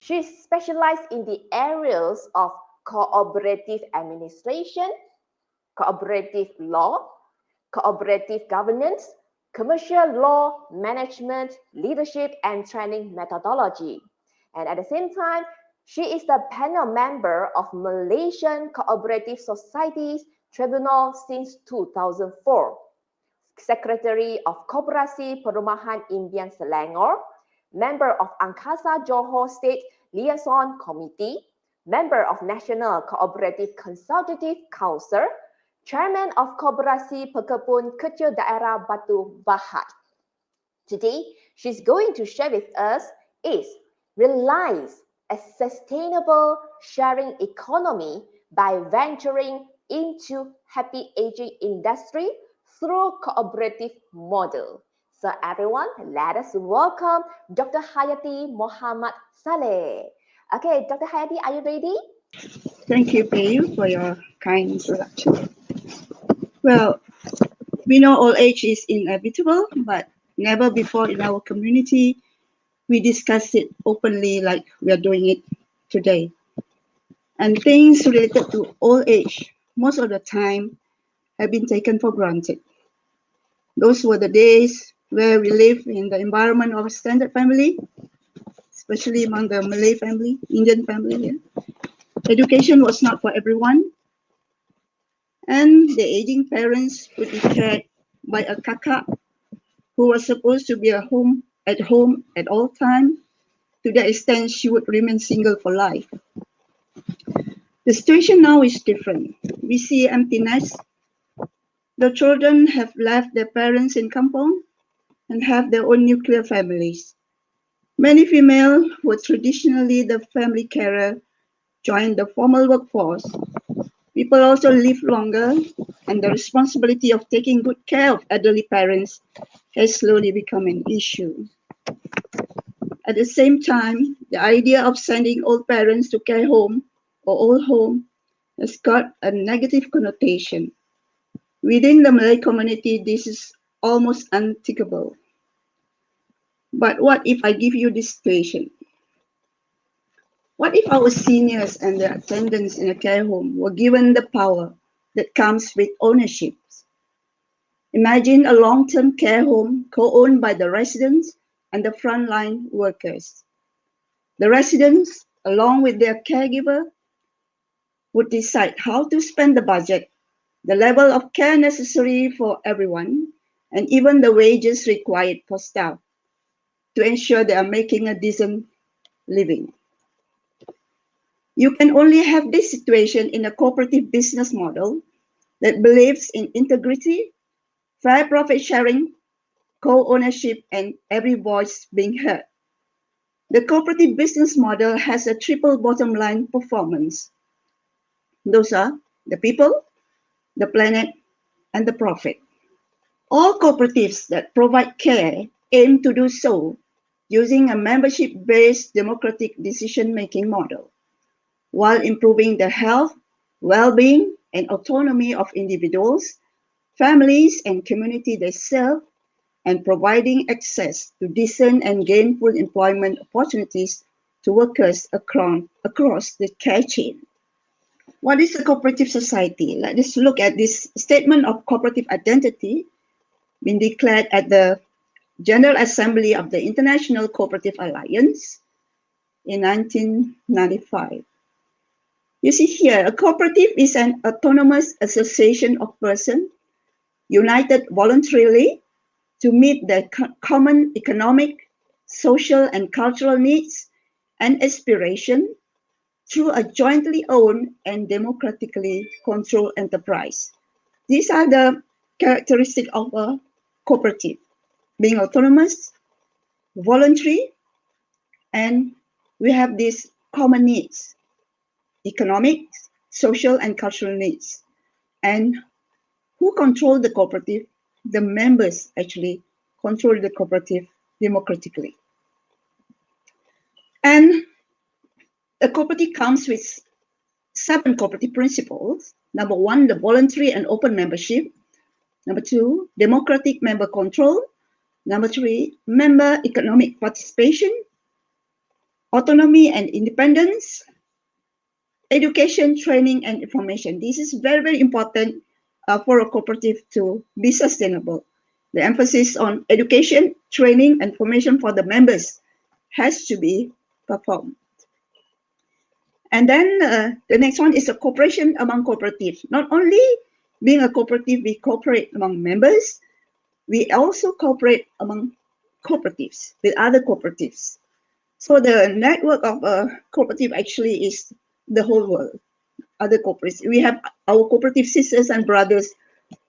She specialized in the areas of cooperative administration, cooperative law, cooperative governance, commercial law, management, leadership, and training methodology. And at the same time, she is the panel member of Malaysian Cooperative Societies Tribunal since 2004, Secretary of Koperasi Perumahan Impian Selangor, member of Angkasa Johor State Liaison Committee, member of National Cooperative Consultative Council, Chairman of Koperasi Pekebun Kecil Daerah Batu Bahat. Today, she's going to share with us is realize a sustainable sharing economy by venturing into happy aging industry through cooperative model. So everyone, let us welcome Dr. Hayati Muhammad Salleh. Okay, Dr. Hayati, are you ready? Thank you, Payu, for your kind introduction. Well, we know old age is inevitable, but never before in our community we discuss it openly like we are doing it today. And things related to old age, most of the time, have been taken for granted. Those were the days where we lived in the environment of a standard family, especially among the Malay family, Indian family here. Education was not for everyone, and the aging parents would be cared by a kakak who was supposed to be at home at all times, to the extent she would remain single for life. The situation now is different. We see emptiness. The children have left their parents in kampong and have their own nuclear families. Many female who were traditionally the family carer joined the formal workforce. People also live longer, and the responsibility of taking good care of elderly parents has slowly become an issue. At the same time, the idea of sending old parents to care home or old home has got a negative connotation. Within the Malay community, this is almost unthinkable. But what if I give you this situation? What if our seniors and their attendants in a care home were given the power that comes with ownership? Imagine a long-term care home co-owned by the residents and the frontline workers. The residents, along with their caregiver, would decide how to spend the budget, the level of care necessary for everyone, and even the wages required for staff to ensure they are making a decent living. You can only have this situation in a cooperative business model that believes in integrity, fair profit sharing, co-ownership, and every voice being heard. The cooperative business model has a triple bottom line performance. Those are the people, the planet, and the profit. All cooperatives that provide care aim to do so using a membership-based democratic decision-making model, while improving the health, well-being, and autonomy of individuals, families, and community they serve, and providing access to decent and gainful employment opportunities to workers across the care chain. What is a cooperative society? Let us look at this statement of cooperative identity being declared at the General Assembly of the International Cooperative Alliance in 1995. You see here, a cooperative is an autonomous association of persons united voluntarily to meet their common economic, social, and cultural needs and aspiration through a jointly owned and democratically controlled enterprise. These are the characteristics of a cooperative: being autonomous, voluntary, and we have these common needs: economic, social, and cultural needs. And who control the cooperative? The members actually control the cooperative democratically. And a cooperative comes with 7 cooperative principles. Number 1, the voluntary and open membership. Number 2, democratic member control. Number 3, member economic participation. autonomy and independence, education, training, and information. This is very, very important for a cooperative to be sustainable. The emphasis on education, training, and formation for the members has to be performed. And then the next one is a cooperation among cooperatives. Not only being a cooperative, we cooperate among members, we also cooperate among cooperatives with other cooperatives. So the network of a cooperative actually is the whole world, other cooperatives. We have our cooperative sisters and brothers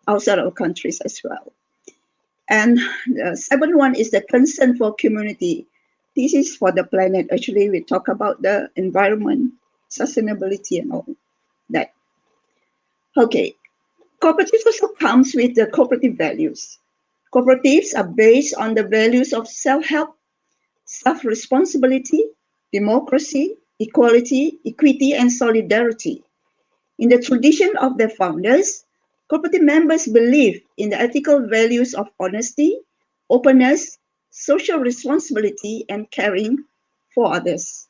outside our countries as well. And the seventh one is the concern for community. This is for the planet. Actually, we talk about the environment, sustainability, and all that. Okay, cooperatives also comes with the cooperative values. Cooperatives are based on the values of self-help, self-responsibility, democracy, equality, equity, and solidarity. In the tradition of their founders, cooperative members believe in the ethical values of honesty, openness, social responsibility, and caring for others.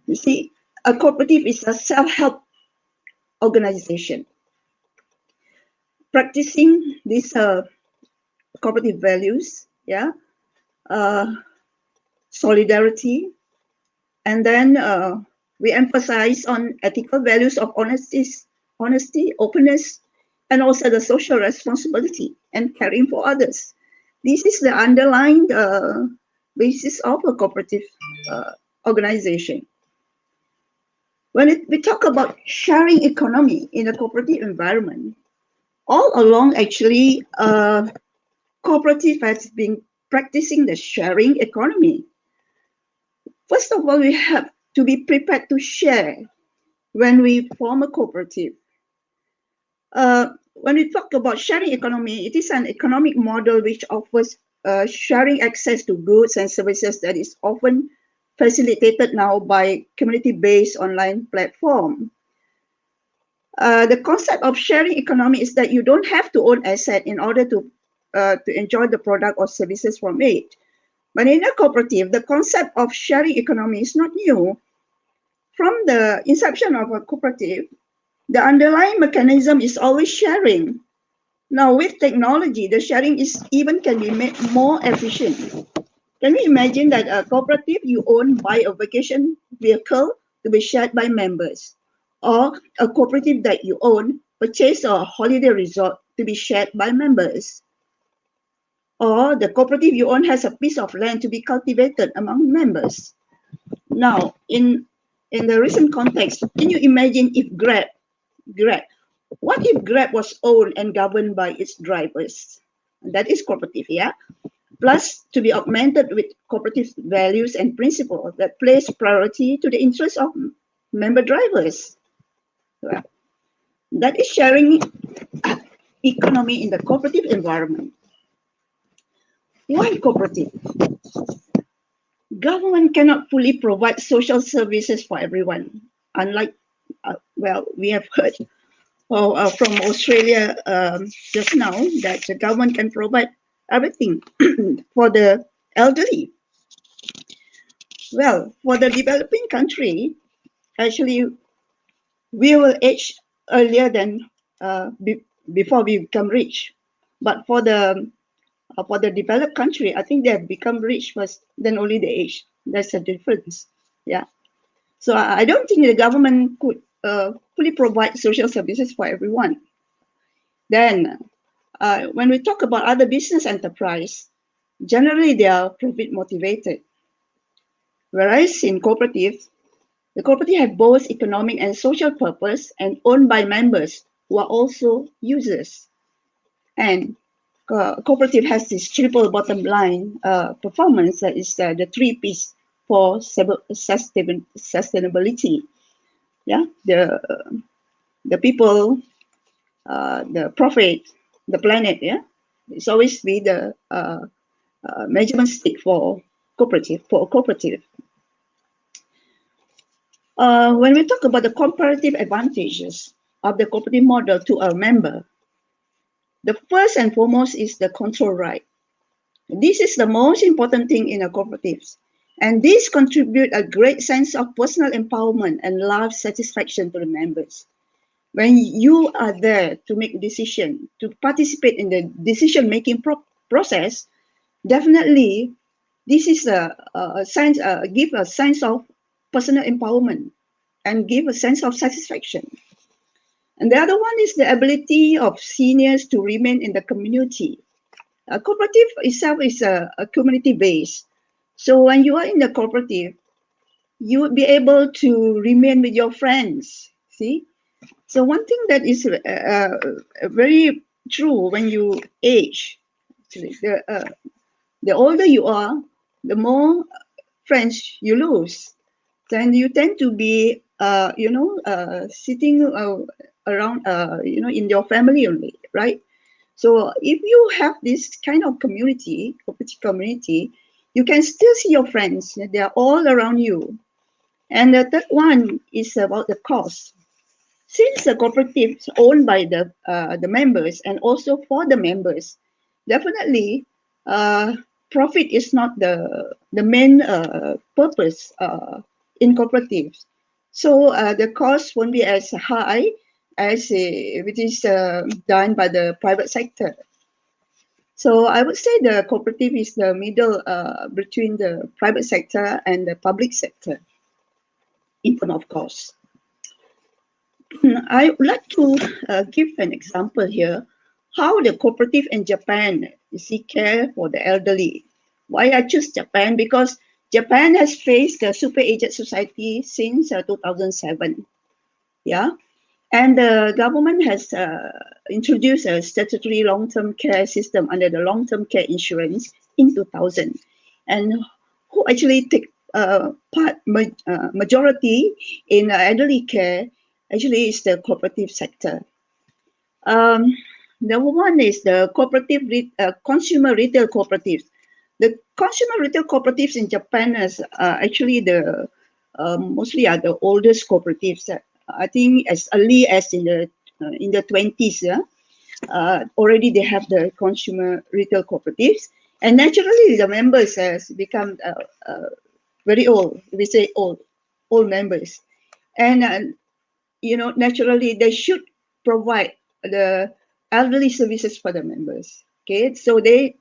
You see, a cooperative is a self-help organization. Practicing these cooperative values, solidarity, and then we emphasize on ethical values of honesty, openness, and also the social responsibility and caring for others. This is the underlying basis of a cooperative organization. When we talk about sharing economy in a cooperative environment, all along actually, cooperative has been practicing the sharing economy. First of all, we have to be prepared to share when we form a cooperative. When we talk about sharing economy, it is an economic model which offers sharing access to goods and services that is often facilitated now by community-based online platform. The concept of sharing economy is that you don't have to own asset in order to enjoy the product or services from it. But in a cooperative, the concept of sharing economy is not new. From the inception of a cooperative, the underlying mechanism is always sharing. Now, with technology, the sharing can be made more efficient. Can we imagine that a cooperative you own buy a vacation vehicle to be shared by members, or a cooperative that you own purchase a holiday resort to be shared by members, or the cooperative you own has a piece of land to be cultivated among members. Now, in the recent context, can you imagine if what if Grab was owned and governed by its drivers? That is cooperative, yeah? Plus, to be augmented with cooperative values and principles that place priority to the interests of member drivers. Well, that is sharing economy in the cooperative environment. Why cooperative? Government cannot fully provide social services for everyone. Unlike, we have heard from Australia just now that the government can provide everything for the elderly. Well, for the developing country, actually, we will age earlier than before we become rich. But for the developed country, I think they have become rich first, then only the age. That's the difference. Yeah. So I don't think the government could fully provide social services for everyone. Then, when we talk about other business enterprise, generally they are profit motivated. Whereas in cooperatives, the cooperative have both economic and social purpose and owned by members who are also users. And cooperative has this triple bottom line performance that is the 3 P's for sustainability. Yeah, the people, the profit, the planet. Yeah, it's always be the measurement stick for cooperative. When we talk about the comparative advantages of the cooperative model to a member, the first and foremost is the control right. This is the most important thing in a cooperative. And these contribute a great sense of personal empowerment and life satisfaction to the members. When you are there to make a decision, to participate in the decision-making process, definitely this is a sense, give a sense of personal empowerment and give a sense of satisfaction. And the other one is the ability of seniors to remain in the community. A cooperative itself is a community base. So when you are in the cooperative, you would be able to remain with your friends. See? So one thing that is very true when you age, actually, the older you are, the more friends you lose. Then you tend to be, sitting around, in your family only, right? So if you have this kind of community, cooperative community, you can still see your friends. They are all around you. And the third one is about the cost. Since the cooperative is owned by the members and also for the members, definitely profit is not the main purpose in cooperatives. So the cost won't be as high as which is done by the private sector. So I would say the cooperative is the middle between the private sector and the public sector in terms of cost. I would like to give an example here how the cooperative in Japan care for the elderly. Why I choose Japan? Because Japan has faced the super aged society since 2007. Yeah, and the government has introduced a statutory long-term care system under the long-term care insurance in 2000, and who actually take majority in elderly care actually is the cooperative sector. Um, Number one is the consumer retail cooperatives. The consumer retail cooperatives in Japan is actually the mostly are the oldest cooperatives. I think as early as in the 20s, yeah, already they have the consumer retail cooperatives, and naturally the members has become very old. We say old members, and naturally they should provide the elderly services for the members. Okay, so they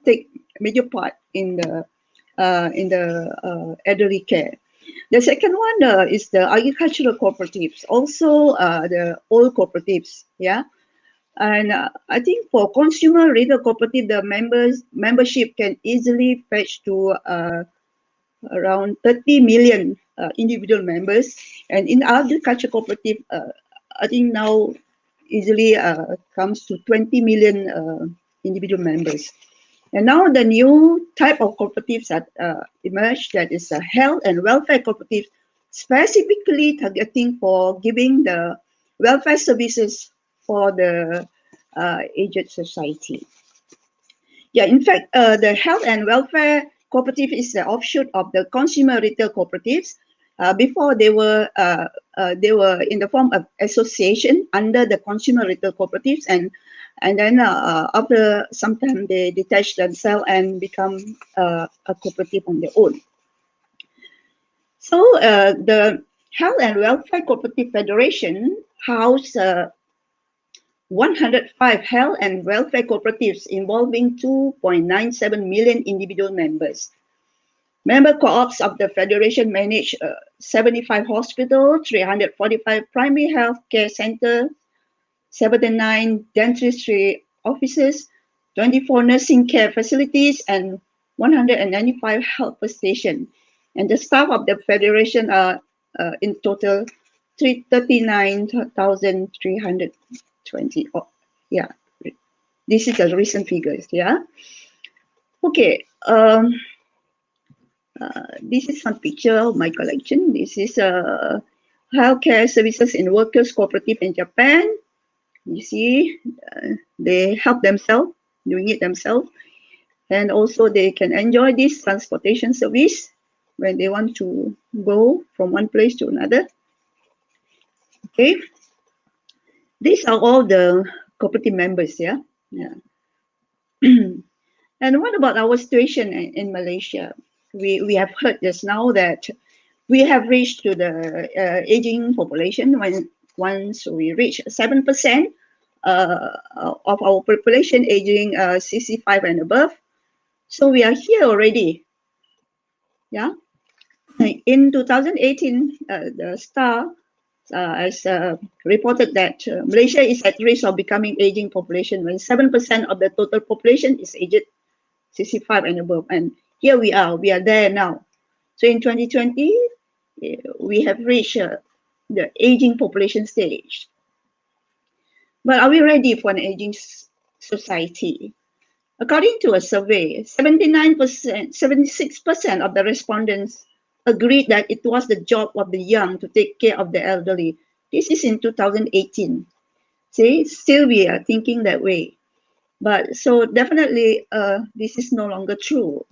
take major part in the elderly care. The second one is the agricultural cooperatives, also the oil cooperatives. Yeah, and I think for consumer retail cooperative, the membership can easily fetch to around 30 million individual members, and in agriculture cooperative, I think now easily comes to 20 million individual members. And now the new type of cooperatives that emerged, that is a health and welfare cooperative, specifically targeting for giving the welfare services for the aged society. Yeah, in fact, the health and welfare cooperative is the offshoot of the consumer retail cooperatives. Before they were in the form of association under the consumer retail cooperatives, and then after some time they detach themselves and become a cooperative on their own. So the Health and Welfare Cooperative Federation house 105 health and welfare cooperatives involving 2.97 million individual members. Member co-ops of the Federation manage 75 hospitals, 345 primary health care centers, 79 dentistry offices, 24 nursing care facilities, and 195 health stations. And the staff of the Federation are in total 39,320. Oh, yeah, this is the recent figures. Yeah. Okay. This is one picture of my collection. This is healthcare services in workers cooperative in Japan. You see, they help themselves, doing it themselves, and also they can enjoy this transportation service when they want to go from one place to another. Okay, these are all the cooperative members. Yeah. And what about our situation in Malaysia? we have heard just now that we have reached to the aging population when once we reach 7% of our population aging 65 and above. So we are here already. Yeah. In 2018, the Star has reported that Malaysia is at risk of becoming aging population when 7% of the total population is aged 65 and above. And here we are there now. So in 2020, we have reached the aging population stage. But are we ready for an aging society? According to a survey, 79%, 76% of the respondents agreed that it was the job of the young to take care of the elderly. This is in 2018. See, still we are thinking that way. But so definitely this is no longer true.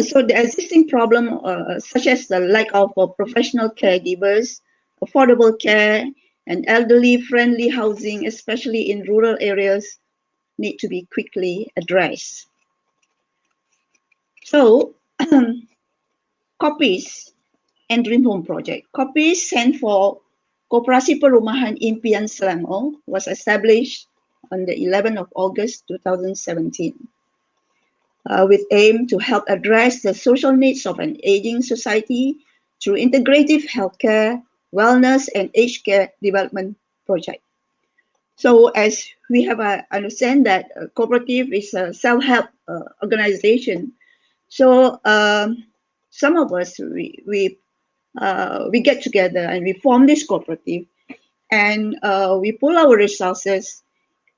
So the existing problem, such as the lack of professional caregivers, affordable care, and elderly-friendly housing, especially in rural areas, need to be quickly addressed. So, Koperasi and Dream Home Project. Koperasi stand for Koperasi Perumahan Impian Selangor, was established on the 11th of August 2017. With aim to help address the social needs of an aging society through integrative healthcare, wellness, and aged care development project. So as we have understand that cooperative is a self-help organization. So some of us, we get together and we form this cooperative, and we pool our resources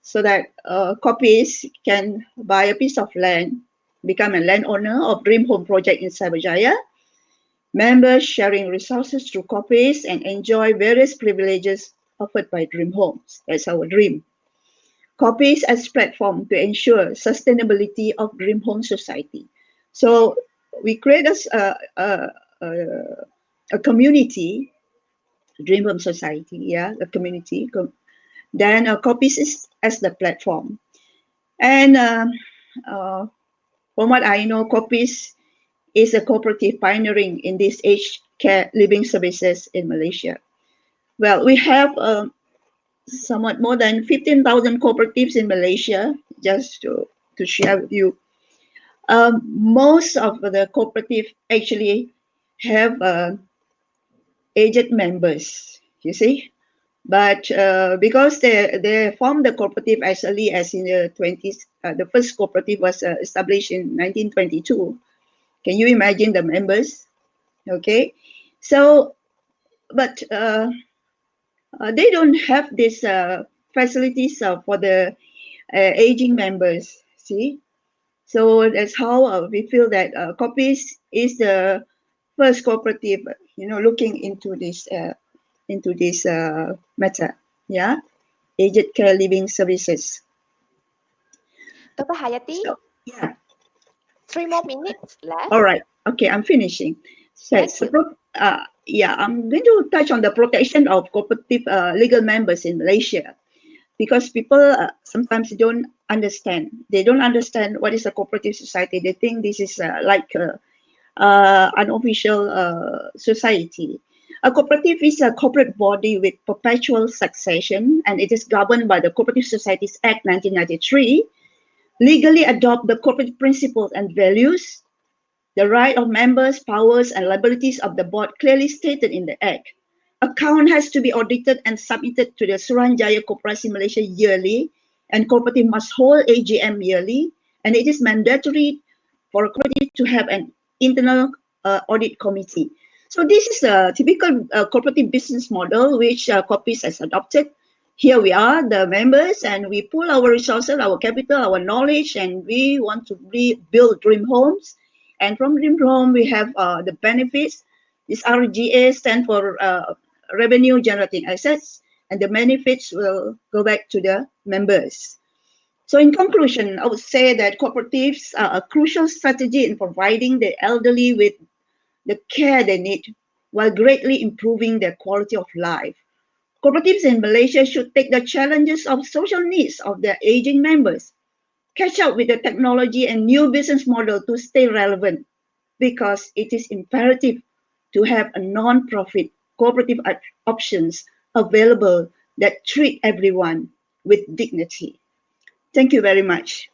so that Koperasi can buy a piece of land, become a landowner of Dream Home Project in Cyberjaya. Members sharing resources through Koperasi and enjoy various privileges offered by Dream Homes. That's our dream. Koperasi as platform to ensure sustainability of Dream Home Society. So we create a community, Dream Home Society, yeah, a community. Then Koperasi is as the platform. And from what I know, Koperasi is a cooperative pioneering in this aged care living services in Malaysia. Well, we have somewhat more than 15,000 cooperatives in Malaysia, just to share with you. Most of the cooperatives actually have aged members, you see. But because they formed the cooperative as early as in the 20s, the first cooperative was established in 1922. Can you imagine the members? Okay, so but they don't have these facilities for the aging members. See, so that's how we feel that Koperasi is the first cooperative, looking into this matter. Yeah, aged care living services. Dr. Hayati, So, yeah. 3 more minutes left. All right. Okay, I'm finishing. So, I'm going to touch on the protection of cooperative legal members in Malaysia, because people sometimes don't understand. They don't understand what is a cooperative society. They think this is like an official society. A cooperative is a corporate body with perpetual succession, and it is governed by the Cooperative Societies Act 1993. Legally adopt the corporate principles and values. The right of members, powers, and liabilities of the board clearly stated in the Act. Account has to be audited and submitted to the Suruhanjaya Koperasi Malaysia yearly, and cooperative must hold AGM yearly, and it is mandatory for a cooperative to have an internal audit committee. So this is a typical cooperative business model which Koperasi has adopted. Here we are, the members, and we pool our resources, our capital, our knowledge, and we want to build dream homes. And from Dream Home, we have the benefits. This RGA stands for revenue generating assets, and the benefits will go back to the members. So in conclusion, I would say that cooperatives are a crucial strategy in providing the elderly with the care they need while greatly improving their quality of life. Cooperatives in Malaysia should take the challenges of social needs of their aging members, catch up with the technology and new business model to stay relevant, because it is imperative to have a non-profit cooperative options available that treat everyone with dignity. Thank you very much.